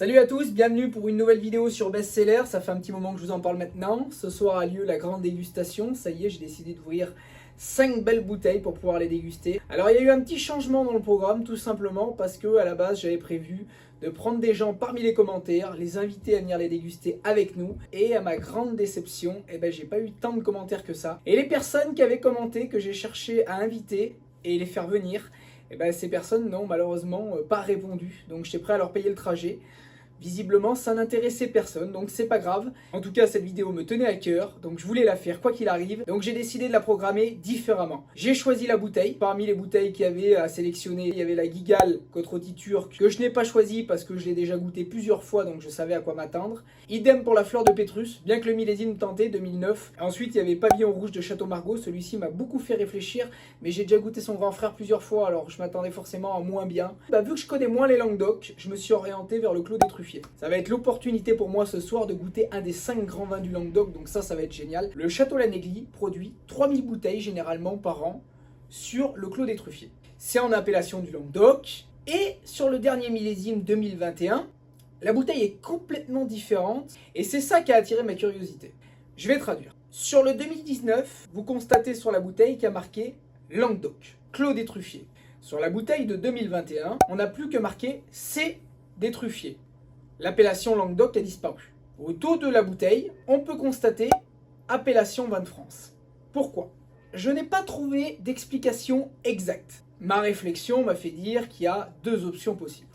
Salut à tous, bienvenue pour une nouvelle vidéo sur Best-Seller. Ça fait un petit moment que je vous en parle maintenant. Ce soir a lieu la grande dégustation. Ça y est, j'ai décidé d'ouvrir 5 belles bouteilles pour pouvoir les déguster. Alors il y a eu un petit changement dans le programme, tout simplement parce que à la base j'avais prévu de prendre des gens parmi les commentaires, les inviter à venir les déguster avec nous. Et à ma grande déception, j'ai pas eu tant de commentaires que ça. Et les personnes qui avaient commenté, que j'ai cherché à inviter et les faire venir, ces personnes n'ont malheureusement pas répondu. Donc j'étais prêt à leur payer le trajet. Visiblement, ça n'intéressait personne, donc c'est pas grave. En tout cas, cette vidéo me tenait à cœur, donc je voulais la faire quoi qu'il arrive. Donc j'ai décidé de la programmer différemment. J'ai choisi la bouteille. Parmi les bouteilles qu'il y avait à sélectionner, il y avait la Guigal Côte-Rôtie turque, que je n'ai pas choisi parce que je l'ai déjà goûté plusieurs fois, donc je savais à quoi m'attendre. Idem pour la fleur de Pétrus, bien que le millésime tentait, 2009. Ensuite, il y avait Pavillon Rouge de Château Margaux. Celui-ci m'a beaucoup fait réfléchir, mais j'ai déjà goûté son grand frère plusieurs fois, alors je m'attendais forcément à moins bien. Vu que je connais moins les Languedoc, je me suis orienté vers le Clos des Truffiers. Ça va être l'opportunité pour moi ce soir de goûter un des 5 grands vins du Languedoc, donc ça va être génial. Le Château Lanéglié produit 3000 bouteilles généralement par an sur le Clos des Truffiers. C'est en appellation du Languedoc, et sur le dernier millésime 2021, la bouteille est complètement différente, et c'est ça qui a attiré ma curiosité. Je vais traduire. Sur le 2019, vous constatez sur la bouteille qu'il y a marqué Languedoc, Clos des Truffiers. Sur la bouteille de 2021, on n'a plus que marqué C des Truffiers. L'appellation Languedoc a disparu. Au dos de la bouteille, on peut constater appellation vin de France. Pourquoi? Je n'ai pas trouvé d'explication exacte. Ma réflexion m'a fait dire qu'il y a deux options possibles.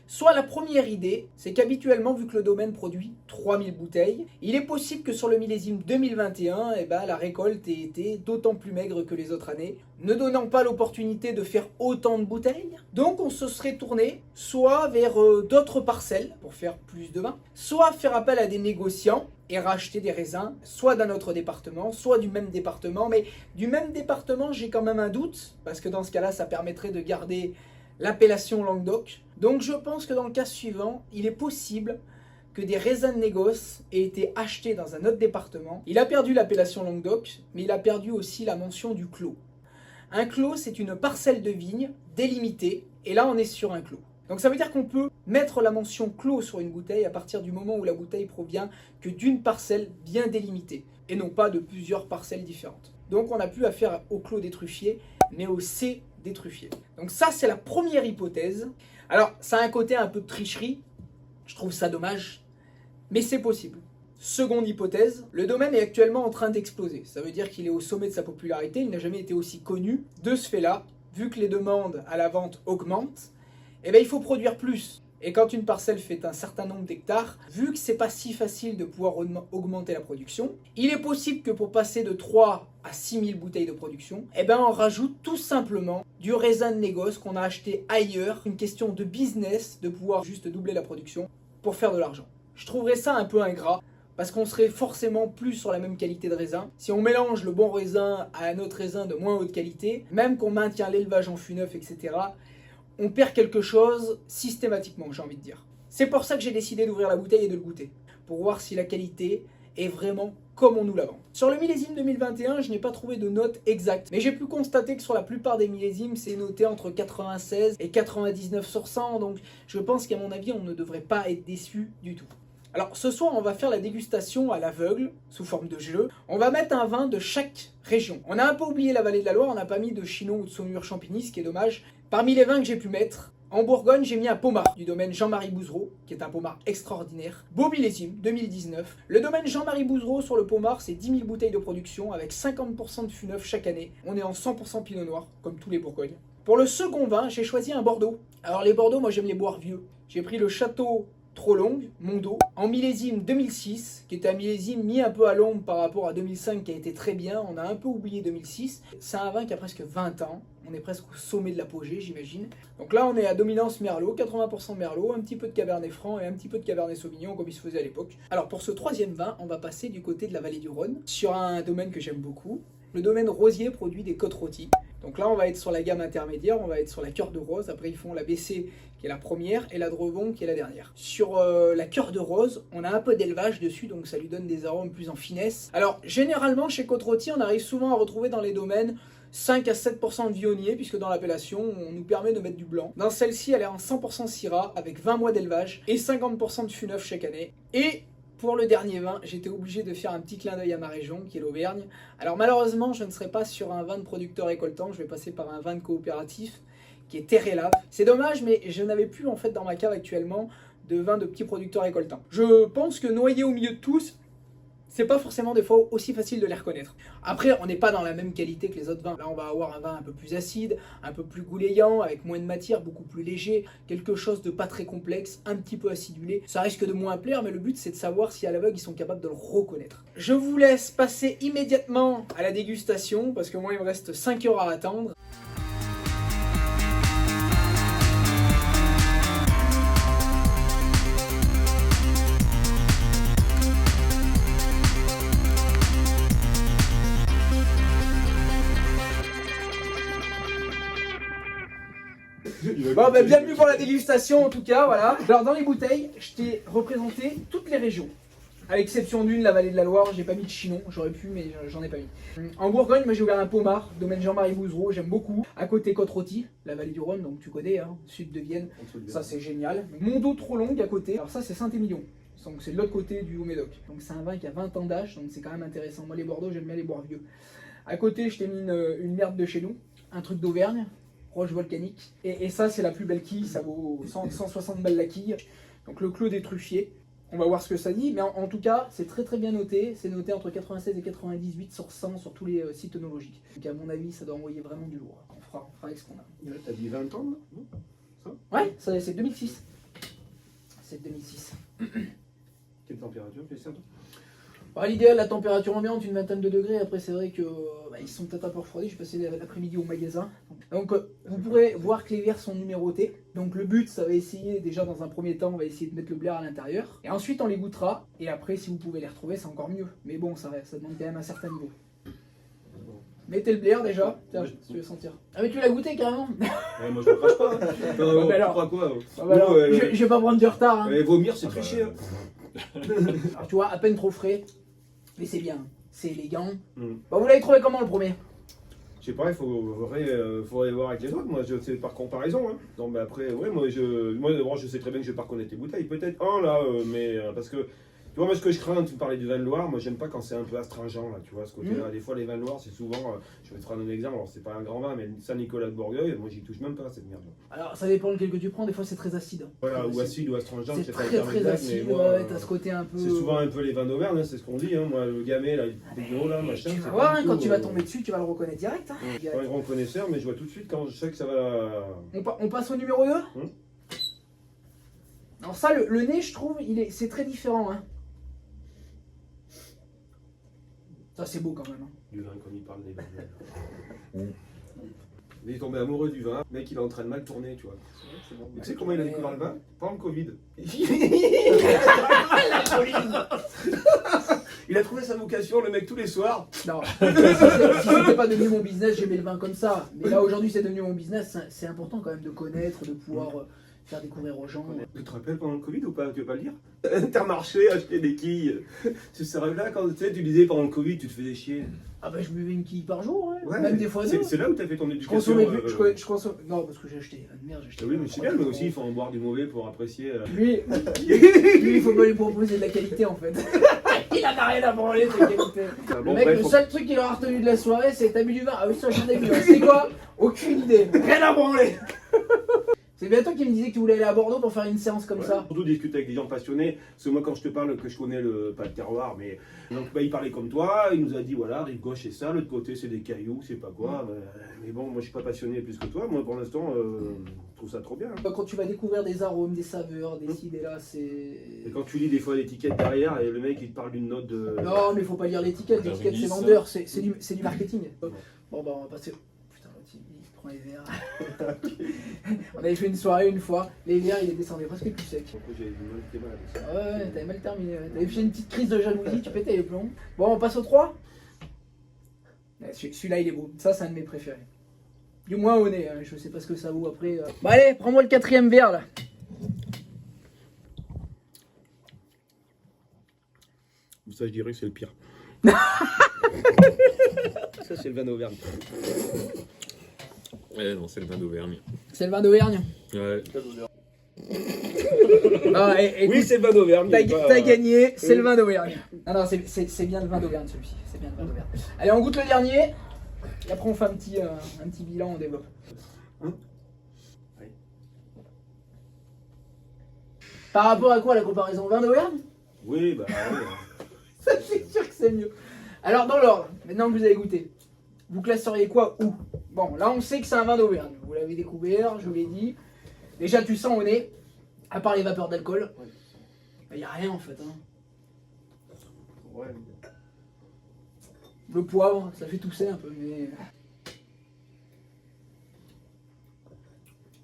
Soit la première idée, c'est qu'habituellement, vu que le domaine produit 3000 bouteilles, il est possible que sur le millésime 2021, la récolte ait été d'autant plus maigre que les autres années, ne donnant pas l'opportunité de faire autant de bouteilles. Donc on se serait tourné soit vers d'autres parcelles pour faire plus de vin, soit faire appel à des négociants et racheter des raisins, soit d'un autre département, soit du même département. Mais du même département, j'ai quand même un doute, parce que dans ce cas-là, ça permettrait de garder l'appellation Languedoc. Donc je pense que dans le cas suivant, il est possible que des raisins de négoce aient été achetés dans un autre département. Il a perdu l'appellation Languedoc, mais il a perdu aussi la mention du clos. Un clos, c'est une parcelle de vigne délimitée, et là on est sur un clos. Donc ça veut dire qu'on peut mettre la mention clos sur une bouteille à partir du moment où la bouteille provient que d'une parcelle bien délimitée, et non pas de plusieurs parcelles différentes. Donc on n'a plus affaire au clos des truffiers, mais au C des truffiers. Donc ça, c'est la première hypothèse. Alors, ça a un côté un peu de tricherie. Je trouve ça dommage, mais c'est possible. Seconde hypothèse, le domaine est actuellement en train d'exploser. Ça veut dire qu'il est au sommet de sa popularité. Il n'a jamais été aussi connu. De ce fait-là, vu que les demandes à la vente augmentent, il faut produire plus. Et quand une parcelle fait un certain nombre d'hectares, vu que c'est pas si facile de pouvoir augmenter la production, il est possible que pour passer de 3 à 6000 bouteilles de production, on rajoute tout simplement du raisin de négoce qu'on a acheté ailleurs. Une question de business, de pouvoir juste doubler la production pour faire de l'argent. Je trouverais ça un peu ingrat, parce qu'on serait forcément plus sur la même qualité de raisin. Si on mélange le bon raisin à un autre raisin de moins haute qualité, même qu'on maintient l'élevage en fût neuf, etc., on perd quelque chose systématiquement, j'ai envie de dire. C'est pour ça que j'ai décidé d'ouvrir la bouteille et de le goûter, pour voir si la qualité est vraiment comme on nous la vend. Sur le millésime 2021, je n'ai pas trouvé de note exacte, mais j'ai pu constater que sur la plupart des millésimes, c'est noté entre 96 et 99 sur 100, donc je pense qu'à mon avis, on ne devrait pas être déçu du tout. Alors ce soir, on va faire la dégustation à l'aveugle, sous forme de jeu. On va mettre un vin de chaque région. On a un peu oublié la vallée de la Loire, on n'a pas mis de Chinon ou de Saumur-Champigny, ce qui est dommage. Parmi les vins que j'ai pu mettre, en Bourgogne, j'ai mis un Pommard du domaine Jean-Marie Bouzereau, qui est un Pommard extraordinaire. Beau millésime, 2019. Le domaine Jean-Marie Bouzereau sur le Pommard, c'est 10 000 bouteilles de production avec 50% de fût neuf chaque année. On est en 100% Pinot Noir, comme tous les Bourgognes. Pour le second vin, j'ai choisi un Bordeaux. Alors les Bordeaux, moi j'aime les boire vieux. J'ai pris le Château Trop Longue, Mondo, en millésime 2006, qui était un millésime mis un peu à l'ombre par rapport à 2005 qui a été très bien. On a un peu oublié 2006. C'est un vin qui a presque 20 ans. On est presque au sommet de l'apogée, j'imagine. Donc là, on est à dominance Merlot, 80% Merlot, un petit peu de Cabernet Franc et un petit peu de Cabernet Sauvignon, comme il se faisait à l'époque. Alors pour ce troisième vin, on va passer du côté de la vallée du Rhône, sur un domaine que j'aime beaucoup. Le domaine Rosier produit des Côte-Rôties. Donc là, on va être sur la gamme intermédiaire, on va être sur la Cœur de Rose. Après, ils font la BC, qui est la première, et la Drevon, qui est la dernière. Sur la Cœur de Rose, on a un peu d'élevage dessus, donc ça lui donne des arômes plus en finesse. Alors, généralement, chez Côte-Rôties, on arrive souvent à retrouver dans les domaines 5 à 7% de vionnier, puisque dans l'appellation, on nous permet de mettre du blanc. Dans celle-ci, elle est en 100% Syrah, avec 20 mois d'élevage et 50% de fût neuf chaque année. Et pour le dernier vin, j'étais obligé de faire un petit clin d'œil à ma région, qui est l'Auvergne. Alors malheureusement, je ne serai pas sur un vin de producteur récoltant, je vais passer par un vin de coopératif, qui est Terre et Lave. C'est dommage, mais je n'avais plus en fait dans ma cave actuellement de vin de petits producteurs récoltants. Je pense que noyés au milieu de tous, c'est pas forcément des fois aussi facile de les reconnaître. Après, on n'est pas dans la même qualité que les autres vins. Là, on va avoir un vin un peu plus acide, un peu plus goulayant, avec moins de matière, beaucoup plus léger, quelque chose de pas très complexe, un petit peu acidulé. Ça risque de moins plaire, mais le but, c'est de savoir si à l'aveugle, ils sont capables de le reconnaître. Je vous laisse passer immédiatement à la dégustation, parce que moi, il me reste 5 heures à attendre. Bon, ben, bienvenue pour la dégustation en tout cas, voilà. Alors dans les bouteilles, je t'ai représenté toutes les régions. À l'exception d'une, la vallée de la Loire, j'ai pas mis de Chinon, j'aurais pu mais j'en ai pas mis. En Bourgogne, moi j'ai ouvert un Pommard, domaine Jean-Marie Bouzereau, j'aime beaucoup. À côté Côte-Rôtie, la vallée du Rhône, donc tu connais, hein, sud de Vienne, ça c'est génial. Mondo trop longue à côté, alors ça c'est Saint-Émilion. Donc c'est de l'autre côté du Haut-Médoc. Donc c'est un vin qui a 20 ans d'âge, donc c'est quand même intéressant. Moi les Bordeaux, j'aime bien les boire vieux. À côté, je t'ai mis une merde de chez nous, un truc d'Auvergne. Roche volcanique. Et ça, c'est la plus belle quille, ça vaut 160 balles la quille. Donc le Clos des Truffiers. On va voir ce que ça dit, mais en tout cas, c'est très très bien noté. C'est noté entre 96 et 98 sur 100 sur tous les sites œnologiques. Donc à mon avis, ça doit envoyer vraiment du lourd. On fera avec ce qu'on a. T'as dit 20 ans, là, non ça Ouais, c'est 2006. C'est 2006. Quelle température, Christian? Bah, l'idéal, la température ambiante, une vingtaine de degrés. Après, c'est vrai que ils sont peut-être un peu refroidis. Je suis passé l'après-midi au magasin. Donc, vous pourrez voir que les verres sont numérotés. Donc, le but, ça va essayer, déjà dans un premier temps, on va essayer de mettre le blaire à l'intérieur. Et ensuite, on les goûtera. Et après, si vous pouvez les retrouver, c'est encore mieux. Mais bon, ça demande quand même un certain niveau. Mettez le blaire déjà. Tiens, si tu veux sentir. Ah, mais tu l'as goûté carrément. Ouais, moi je le crache pas. Hein. Ah, bah alors. Tu crois quoi Ah, bah alors, je vais pas prendre du retard. Hein. Vomir, c'est tricher. Hein. Alors, tu vois, à peine trop frais. Mais c'est bien, c'est élégant. Mm. Bah, vous l'avez trouvé comment le premier? Je sais pas, il faudrait voir avec les autres. Moi, je sais par comparaison. Hein. Non, mais après, ouais, moi d'abord, je sais très bien que je vais pas reconnaître les bouteilles. Peut-être un là, mais parce que. Tu vois, moi, ce que je crains, tu me parlais du vin de Loire, moi, j'aime pas quand c'est un peu astringent, là, tu vois, ce côté-là. Des fois, les vins de Loire, c'est souvent, je vais te prendre un exemple, alors c'est pas un grand vin, mais Saint-Nicolas de Bourgueil, moi, j'y touche même pas, cette merde. Alors, ça dépend lequel que tu prends, des fois, c'est très acide. Voilà, ou acide ou astringent, c'est pas très le terme très exact, acide, mais moi, ouais, t'as ce côté un peu... c'est souvent un peu les vins d'Auvergne, hein, c'est ce qu'on dit, hein. Moi, le gamay, là, les gros, là, machin. Tu vas voir, hein, quand tu vas tomber dessus, tu vas le reconnaître direct. Hein. Je suis pas un grand connaisseur, mais je vois tout de suite quand je sais que ça va... On passe au numéro 2 Alors ça, le nez, je trouve, c'est très différent. Hein. Ça, c'est beau quand même. Hein. Du vin, comme il parle des vins. Il est tombé amoureux du vin. Le mec, il est en train de mal tourner, tu vois. Bon. Tu sais comment il a découvert le vin? Pas en Covid. Il a trouvé sa vocation, le mec, tous les soirs. Non, si c'était pas devenu mon business, j'aimais le vin comme ça. Mais là, aujourd'hui, c'est devenu mon business. C'est important quand même de connaître, de pouvoir faire découvrir aux gens. Tu te rappelles pendant le Covid ou pas? Tu veux pas le dire? Intermarché, acheter des quilles. Tu sais, là, quand tu disais pendant le Covid, tu te faisais chier. Ah bah je buvais une quille par jour, ouais. Ouais, Même des fois deux. C'est là où tu as fait ton Je éducation. consommais plus, je consomme... Non, parce que j'ai acheté. Merde, j'ai acheté. Oui, mais c'est bien, mais aussi il faut en boire du mauvais pour apprécier. Lui, il faut pas lui proposer de la qualité en fait. Il en a rien à branler de la qualité. Bon, le mec, bref, le seul truc qu'il aura retenu de la soirée, c'est t'as bu du vin. Ah oui, ça j'en ai bu. C'est quoi? Aucune idée. Rien à branler. C'est bien toi qui me disais que tu voulais aller à Bordeaux pour faire une séance comme ça. Surtout discuter avec des gens passionnés, parce que moi quand je te parle que je connais pas le terroir, mais donc il parlait comme toi, il nous a dit voilà, rive gauche c'est ça, l'autre côté c'est des cailloux, c'est pas quoi, mais bon moi je suis pas passionné plus que toi, moi pour l'instant je trouve ça trop bien. Hein. Quand tu vas découvrir des arômes, des saveurs, des ci, des là, c'est... Et quand tu lis des fois l'étiquette derrière et le mec il te parle d'une note de... Non mais faut pas lire l'étiquette, l'étiquette c'est vendeur, c'est du marketing. Bon bah on va passer... Les verres. On avait fait une soirée une fois, les verres il est descendu presque plus sec. Ouais, t'avais mal terminé. T'avais fait une petite crise de jalousie, tu pétais les plombs. Bon, on passe au 3. Celui-là il est beau, ça c'est un de mes préférés. Du moins au nez, hein. Je sais pas ce que ça vaut après. Bon allez, prends-moi le 4e verre là. Ça je dirais que c'est le pire. Ça, c'est le vin d'Auvergne. Non, c'est le vin d'Auvergne. C'est le vin d'Auvergne. Ouais. Ah, Oui, c'est le vin d'Auvergne. T'as gagné, c'est le vin d'Auvergne. Non, non, c'est bien le vin d'Auvergne celui-ci. C'est bien le vin d'Auvergne. Allez, on goûte le dernier. Et après, on fait un petit bilan, on développe. Par rapport à quoi la comparaison? Vin d'Auvergne? Oui, bah oui. Ça, c'est sûr que c'est mieux. Alors, dans l'ordre, maintenant que vous avez goûté, vous classeriez quoi où? Bon, là, on sait que c'est un vin d'Auvergne. Vous l'avez découvert, je vous l'ai dit. Déjà, tu sens au nez, à part les vapeurs d'alcool, il n'y a rien en fait. Hein. Ouais. Le poivre, ça fait tousser un peu, mais.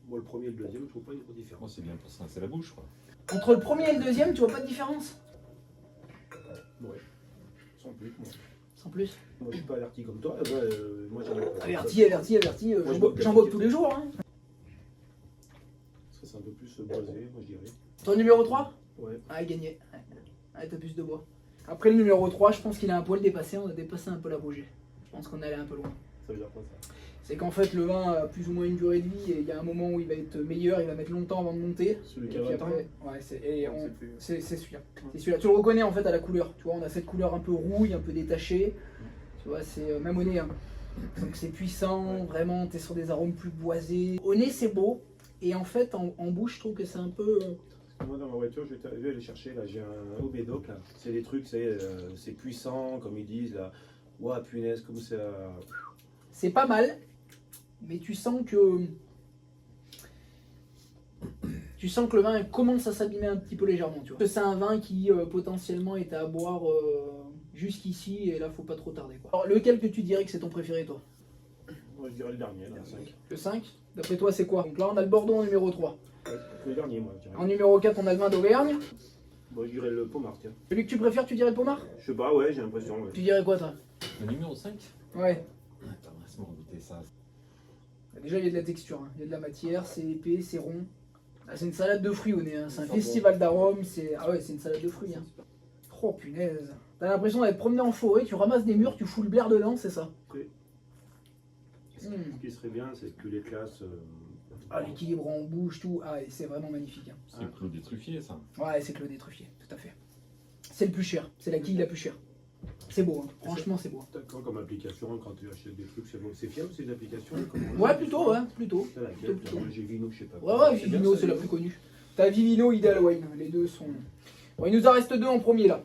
Moi, le premier et le deuxième, je trouve pas une grosse différence. Moi, c'est bien pour ça, c'est la bouche, quoi. Entre le premier et le deuxième, tu vois pas de différence? Ouais. Sans plus. Moi, Sans plus. je suis pas averti comme toi. Moi, j'en ai Averti. J'en bois tous les jours. Hein. Ça, c'est un peu plus boisé, moi, je dirais. Ton numéro 3? Ouais. Ah, gagné. Ouais, t'as plus de bois. Après le numéro 3, je pense qu'il a un poil dépassé. On a dépassé un peu l'apogée. Je pense qu'on est allé un peu loin. Ça veut dire quoi, ça? C'est qu'en fait, le vin a plus ou moins une durée de vie et il y a un moment où il va être meilleur, il va mettre longtemps avant de monter. Celui Et qui a puis 20 ans. après, ouais, c'est celui-là. Ouais. C'est celui-là. Tu le reconnais en fait à la couleur. Tu vois, on a cette couleur un peu rouille, un peu détachée. Tu vois, c'est même au nez. Hein. Donc c'est puissant, vraiment, t'es sur des arômes plus boisés. Au nez, c'est beau. Et en fait, en bouche, je trouve que c'est un peu. Moi, dans ma voiture, je vais aller chercher. Là, j'ai un Obédoc. Là. C'est des trucs, c'est puissant, comme ils disent. Là. Ouah, punaise, comme ça. C'est pas mal. Mais tu sens que. Tu sens que le vin commence à s'abîmer un petit peu légèrement. Tu vois. C'est un vin qui potentiellement est à boire jusqu'ici. Et là, faut pas trop tarder. Quoi. Alors, lequel que tu dirais que c'est ton préféré, toi? Moi, je dirais le dernier, là, le 5. Le 5? D'après toi, c'est quoi? Donc là, on a le Bordeaux en numéro 3. Le dernier, moi, je dirais. En numéro 4, on a le vin d'Auvergne. Moi, je dirais le Pommard, tiens. Celui que tu préfères, tu dirais le Pommard? Je sais pas, ouais, j'ai l'impression. Ouais. Tu dirais quoi, toi? Le numéro 5? Ouais. Attends, laisse-moi goûter ça. Déjà, il y a de la texture, hein. Il y a de la matière, c'est épais, c'est rond. Ah, c'est une salade de fruits au nez, hein. C'est un festival d'arômes, c'est... Ah ouais, c'est une salade de fruits, hein. Oh punaise. T'as l'impression d'être promené en forêt, tu ramasses des murs, tu fous le blaire dedans, c'est ça? Oui. Ce qui serait bien, c'est que les classes. Ah, l'équilibre en bouche, tout. Ah, c'est vraiment magnifique. Hein. C'est Claude des Truffiers, ça. Ouais, c'est Claude Truffier, tout à fait. C'est le plus cher, c'est la quille la plus chère. C'est beau, hein. Franchement, c'est beau. D'accord, comme application, quand tu achètes des trucs, c'est fiable ces applications? Ouais, plutôt, ouais, plutôt. C'est laquelle? Moi, j'ai Vino, je sais pas. Ouais, Vivino, c'est la plus connue. T'as Vivino, Ideal Wine, les deux sont... Bon, il nous en reste deux en premier, là.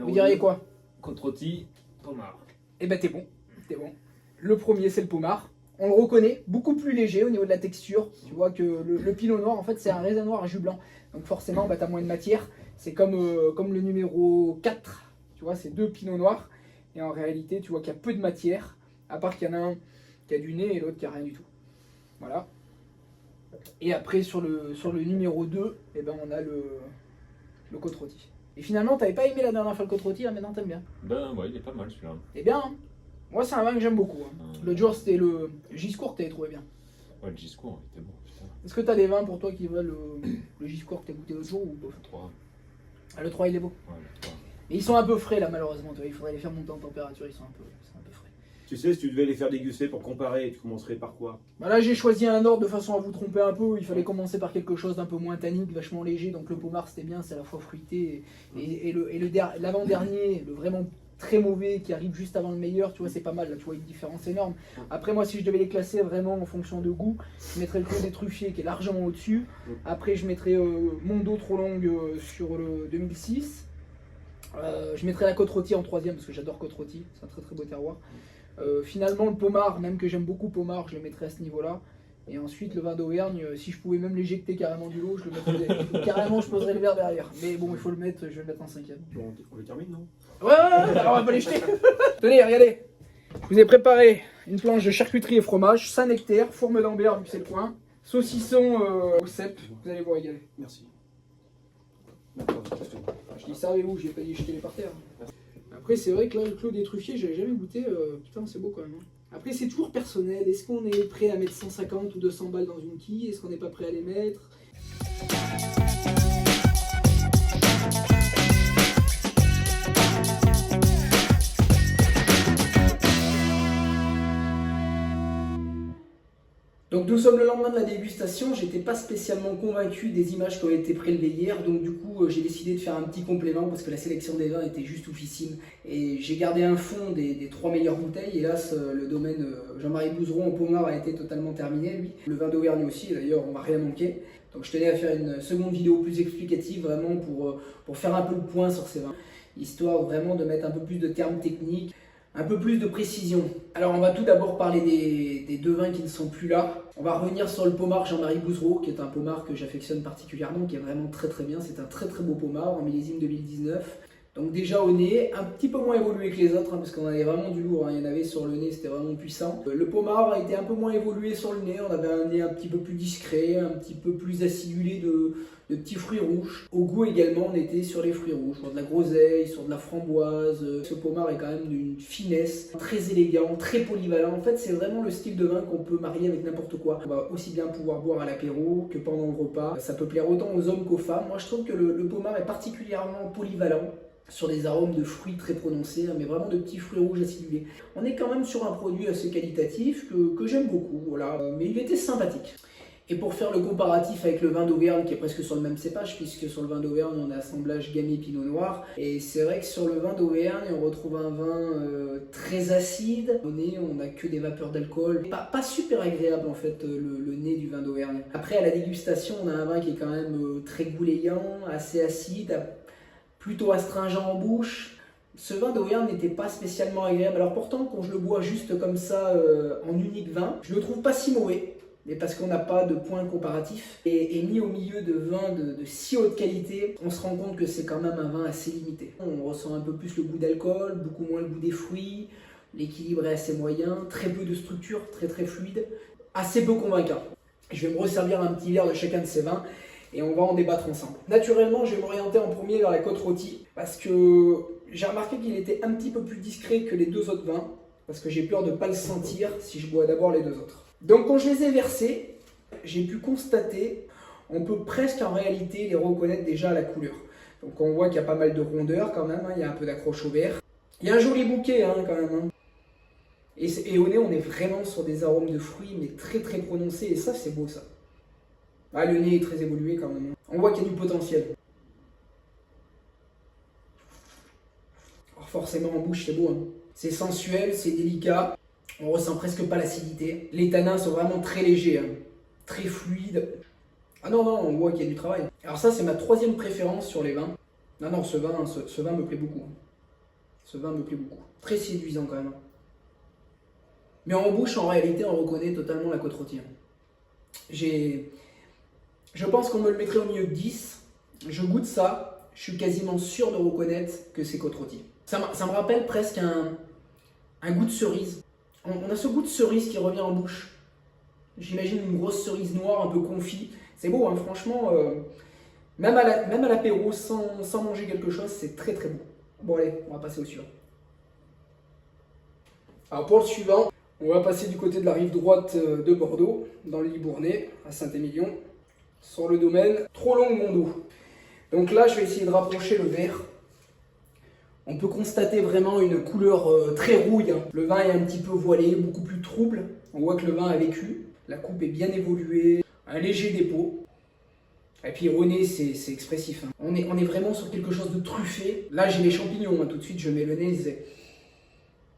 Vous diriez quoi? Côte-rôti, Pommard. Eh ben, t'es bon, t'es bon. Le premier, c'est le Pommard. On le reconnaît, beaucoup plus léger au niveau de la texture. Tu vois que le Pinot Noir, en fait, c'est un raisin noir à jus blanc. Donc forcément, bah, t'as moins de matière. C'est comme le numéro 4. Tu vois, c'est deux Pinot Noirs. Et en réalité, tu vois qu'il y a peu de matière. À part qu'il y en a un qui a du nez et l'autre qui a rien du tout. Voilà. Et après, sur le numéro 2, eh ben, on a le côte rôti. Et finalement, t'avais pas aimé la dernière fois le côte rôti, là maintenant t'aimes bien. Ben ouais, il est pas mal celui-là. Eh bien, hein. Moi c'est un vin que j'aime beaucoup. Hein. L'autre jour c'était le Giscourt que t'avais trouvé bien. Ouais, le Giscourt, il était bon, putain. Est-ce que t'as des vins pour toi qui valent le Giscourt que t'as goûté l'autre jour ou bof? 3. Ah, le 3 il est beau. Ouais, le 3. Mais ils sont un peu frais là malheureusement, tu vois. Il faudrait les faire monter en température, ils sont un peu frais. Tu sais, si tu devais les faire déguster pour comparer, tu commencerais par quoi? Bah là j'ai choisi un ordre de façon à vous tromper un peu. Il fallait commencer par quelque chose d'un peu moins tannique, vachement léger. Donc le Pommard c'était bien, c'est à la fois fruité. Et l'avant-dernier, le vraiment très mauvais qui arrive juste avant le meilleur, tu vois, c'est pas mal. Là, tu vois une différence énorme. Après moi si je devais les classer vraiment en fonction de goût, je mettrais le Claude des Truffiers qui est largement au-dessus. Après je mettrais Mondo trop longue sur le 2006. Je mettrais la côte rôtie en troisième parce que j'adore côte rôtie, c'est un très très beau terroir. Finalement le Pommard, même que j'aime beaucoup Pommard, je le mettrais à ce niveau-là. Et ensuite le vin d'Auvergne, si je pouvais même l'éjecter carrément du lot, je le mettrais carrément, je poserais le verre derrière. Mais bon, il faut le mettre, je vais le mettre en cinquième. Bon, on les termine, non? Ouais, alors on va pas les jeter. Tenez, regardez, je vous ai préparé une planche de charcuterie et fromage, Saint-Nectaire, fourme d'Ambert vu que c'est le coin, saucisson au cèpe, vous allez vous régaler. Merci. Je dis servez-vous, j'ai pas dit jeter les par terre. Après c'est vrai que là le Claude des Truffiers, j'avais jamais goûté, putain c'est beau quand même. Après c'est toujours personnel, est-ce qu'on est prêt à mettre 150 ou 200 balles dans une quille, est-ce qu'on n'est pas prêt à les mettre? Donc nous sommes le lendemain de la dégustation, j'étais pas spécialement convaincu des images qui ont été prélevées hier, donc du coup j'ai décidé de faire un petit complément parce que la sélection des vins était juste oufissime. Et j'ai gardé un fond des 3 meilleures bouteilles, hélas le domaine Jean-Marie Bouzereau en Pommard a été totalement terminé lui. Le vin d'Auvergne aussi, d'ailleurs on va rien manquer. Donc je tenais à faire une seconde vidéo plus explicative vraiment pour faire un peu le point sur ces vins, histoire vraiment de mettre un peu plus de termes techniques, un peu plus de précision. Alors on va tout d'abord parler des deux vins qui ne sont plus là. On va revenir sur le Pommard Jean-Marie Bouzereau, qui est un Pommard que j'affectionne particulièrement, qui est vraiment très très bien. C'est un très très beau Pommard en millésime 2019. Donc déjà au nez, un petit peu moins évolué que les autres, parce qu'on avait vraiment du lourd, il y en avait sur le nez, c'était vraiment puissant. Le Pommard a été un peu moins évolué sur le nez, on avait un nez un petit peu plus discret, un petit peu plus acidulé de petits fruits rouges. Au goût également, on était sur les fruits rouges, sur de la groseille, sur de la framboise. Ce Pommard est quand même d'une finesse, très élégant, très polyvalent. En fait, c'est vraiment le style de vin qu'on peut marier avec n'importe quoi. On va aussi bien pouvoir boire à l'apéro que pendant le repas. Ça peut plaire autant aux hommes qu'aux femmes. Moi, je trouve que le Pommard est particulièrement polyvalent, sur des arômes de fruits très prononcés, mais vraiment de petits fruits rouges acidulés. On est quand même sur un produit assez qualitatif que j'aime beaucoup, voilà. Mais il était sympathique. Et pour faire le comparatif avec le vin d'Auvergne, qui est presque sur le même cépage, puisque sur le vin d'Auvergne, on a assemblage gamay pinot noir. Et c'est vrai que sur le vin d'Auvergne, on retrouve un vin très acide. Au nez, on n'a que des vapeurs d'alcool. Pas super agréable, en fait, le nez du vin d'Auvergne. Après, à la dégustation, on a un vin qui est quand même très goulayant, assez acide, plutôt astringent en bouche. Ce vin d'Auvergne n'était pas spécialement agréable. Alors pourtant, quand je le bois juste comme ça, en unique vin, je le trouve pas si mauvais. Mais parce qu'on n'a pas de point comparatif, et mis au milieu de vins de si haute qualité, on se rend compte que c'est quand même un vin assez limité. On ressent un peu plus le goût d'alcool, beaucoup moins le goût des fruits, l'équilibre est assez moyen, très peu de structure, très très fluide, assez peu convaincant. Je vais me resservir un petit verre de chacun de ces vins, et on va en débattre ensemble. Naturellement, je vais m'orienter en premier vers la côte rôtie, parce que j'ai remarqué qu'il était un petit peu plus discret que les deux autres vins, parce que j'ai peur de ne pas le sentir si je bois d'abord les deux autres. Donc quand je les ai versés, j'ai pu constater, on peut presque en réalité les reconnaître déjà à la couleur. Donc on voit qu'il y a pas mal de rondeur quand même, hein, il y a un peu d'accroche au verre. Il y a un joli bouquet hein, quand même. Hein. Et au nez, on est vraiment sur des arômes de fruits, mais très très prononcés, et ça c'est beau ça. Ah, le nez est très évolué quand même. On voit qu'il y a du potentiel. Alors forcément en bouche c'est beau. Hein. C'est sensuel, c'est délicat. On ressent presque pas l'acidité. Les tanins sont vraiment très légers, hein. Très fluides. Ah non, non, on voit qu'il y a du travail. Alors ça, c'est ma troisième préférence sur les vins. Non, non, ce vin me plaît beaucoup. Ce vin me plaît beaucoup. Très séduisant quand même. Mais en bouche, en réalité, on reconnaît totalement la côte rôtie. Je pense qu'on me le mettrait au milieu de 10. Je goûte ça, je suis quasiment sûr de reconnaître que c'est côte rôtie. Ça me rappelle presque un goût de cerise. On a ce goût de cerise qui revient en bouche. J'imagine une grosse cerise noire un peu confit. C'est beau, hein, franchement. Même à l'apéro, sans manger quelque chose, c'est très très beau. Bon allez, on va passer au suivant. Alors pour le suivant, on va passer du côté de la rive droite de Bordeaux, dans le Libournais, à Saint-Émilion, sur le domaine Trop-Longue-Mondo. Donc là, je vais essayer de rapprocher le verre. On peut constater vraiment une couleur très rouille. Hein. Le vin est un petit peu voilé, beaucoup plus trouble. On voit que le vin a vécu. La coupe est bien évoluée, un léger dépôt. Et puis au nez, c'est expressif. Hein. On est vraiment sur quelque chose de truffé. Là, j'ai les champignons. Hein. Tout de suite, je mets le nez.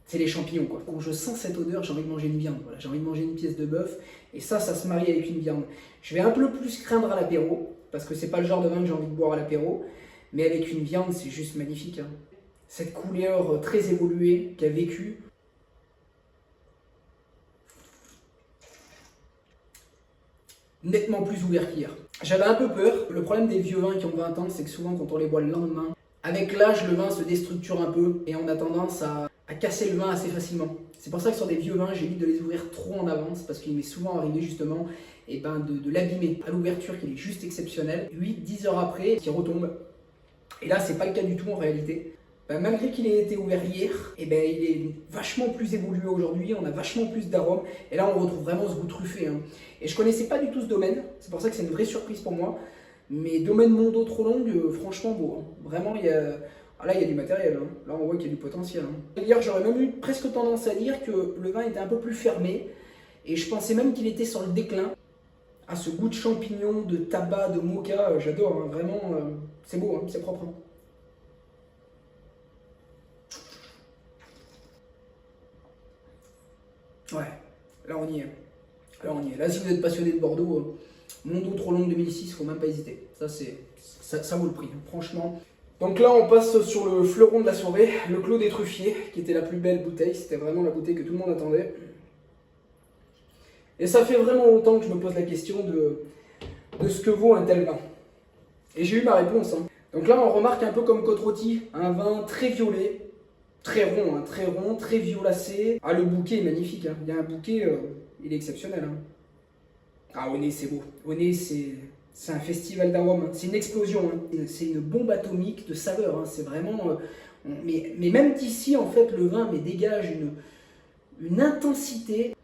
C'est les champignons. Quoi. Quand je sens cette odeur, j'ai envie de manger une viande. Voilà. J'ai envie de manger une pièce de bœuf. Et ça se marie avec une viande. Je vais un peu plus craindre à l'apéro, parce que c'est pas le genre de vin que j'ai envie de boire à l'apéro. Mais avec une viande, c'est juste magnifique. Hein. Cette couleur très évoluée qui a vécu. Nettement plus ouvert qu'hier. J'avais un peu peur. Le problème des vieux vins qui ont 20 ans, c'est que souvent quand on les boit le lendemain, avec l'âge, le vin se déstructure un peu et on a tendance à casser le vin assez facilement. C'est pour ça que sur des vieux vins, j'évite de les ouvrir trop en avance parce qu'il m'est souvent arrivé justement de l'abîmer à l'ouverture qui est juste exceptionnelle. 8-10 heures après, qui retombe. Et là, c'est pas le cas du tout en réalité. Malgré qu'il ait été ouvert hier, il est vachement plus évolué aujourd'hui, on a vachement plus d'arômes, et là on retrouve vraiment ce goût truffé. Hein. Et je connaissais pas du tout ce domaine, c'est pour ça que c'est une vraie surprise pour moi, mais domaine Mondo Trop-Longue, franchement beau. Hein. Vraiment, il y a du matériel, hein. Là on voit qu'il y a du potentiel. Hein. Hier j'aurais même eu presque tendance à dire que le vin était un peu plus fermé, Et je pensais même qu'il était sur le déclin. Ah, ce goût de champignon, de tabac, de mocha, j'adore, hein, vraiment, c'est beau, hein, c'est propre. Hein. Ouais, là on y est. Là on y est. Là si vous êtes passionné de Bordeaux, Mon dos trop long 2006, faut même pas hésiter. Ça vaut le prix, hein, franchement. Donc là on passe sur le fleuron de la soirée, le Clos des Truffiers, qui était la plus belle bouteille. C'était vraiment la bouteille que tout le monde attendait. Et ça fait vraiment longtemps que je me pose la question de ce que vaut un tel vin. Et j'ai eu ma réponse. Hein. Donc là on remarque un peu comme Côte-Rôtie, un vin très violet, très rond, hein, très violacé. Ah, le bouquet est magnifique, hein. Il y a un bouquet, il est exceptionnel. Hein. Ah, au nez, c'est beau. Au nez, c'est un festival d'arômes. C'est une explosion. Hein. C'est une bombe atomique de saveurs. Hein. C'est vraiment. Mais même d'ici, en fait, le vin dégage une intensité.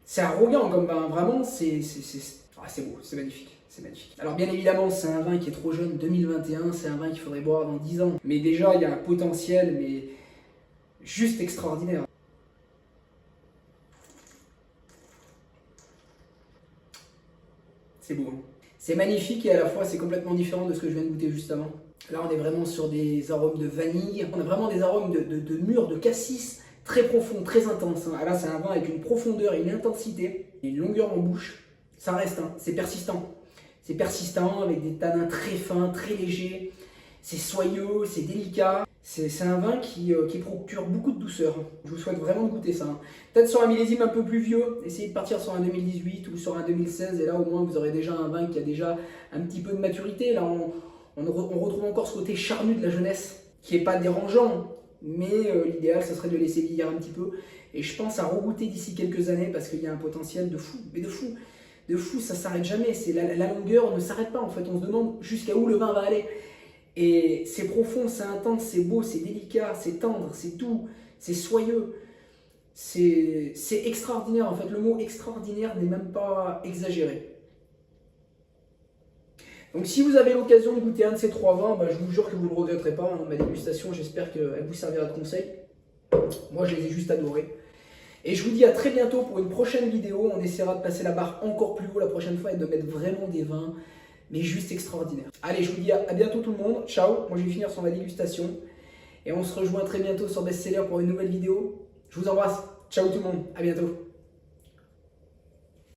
C'est arrogant comme vin. Vraiment, c'est beau. C'est magnifique. C'est magnifique. Alors bien évidemment, c'est un vin qui est trop jeune, 2021, c'est un vin qu'il faudrait boire dans 10 ans. Mais déjà, il y a un potentiel, mais juste extraordinaire. C'est beau. Hein. C'est magnifique et à la fois, c'est complètement différent de ce que je viens de goûter juste avant. Là, on est vraiment sur des arômes de vanille. On a vraiment des arômes de mûre, de cassis, très profonds, très intenses. Hein. Là, c'est un vin avec une profondeur et une intensité, et une longueur en bouche. Ça reste, hein, c'est persistant. C'est persistant, avec des tanins très fins, très légers. C'est soyeux, c'est délicat. C'est un vin qui procure beaucoup de douceur. Je vous souhaite vraiment de goûter ça. Hein. Peut-être sur un millésime un peu plus vieux, essayez de partir sur un 2018 ou sur un 2016. Et là, au moins, vous aurez déjà un vin qui a déjà un petit peu de maturité. Là, on retrouve encore ce côté charnu de la jeunesse, qui n'est pas dérangeant. Mais l'idéal, ça serait de le laisser vieillir un petit peu. Et je pense à regoûter d'ici quelques années parce qu'il y a un potentiel de fou. Mais de fou. De fou, ça s'arrête jamais. C'est la longueur ne s'arrête pas en fait. On se demande jusqu'à où le vin va aller. Et c'est profond, c'est intense, c'est beau, c'est délicat, c'est tendre, c'est doux, c'est soyeux. C'est extraordinaire. En fait, le mot extraordinaire n'est même pas exagéré. Donc si vous avez l'occasion de goûter un de ces trois vins, je vous jure que vous ne le regretterez pas. Hein. Ma dégustation, j'espère qu'elle vous servira de conseil. Moi, je les ai juste adorés. Et je vous dis à très bientôt pour une prochaine vidéo. On essaiera de passer la barre encore plus haut la prochaine fois et de mettre vraiment des vins, mais juste extraordinaires. Allez, je vous dis à bientôt tout le monde. Ciao, moi je vais finir sur ma dégustation. Et on se rejoint très bientôt sur Best Seller pour une nouvelle vidéo. Je vous embrasse. Ciao tout le monde, à bientôt.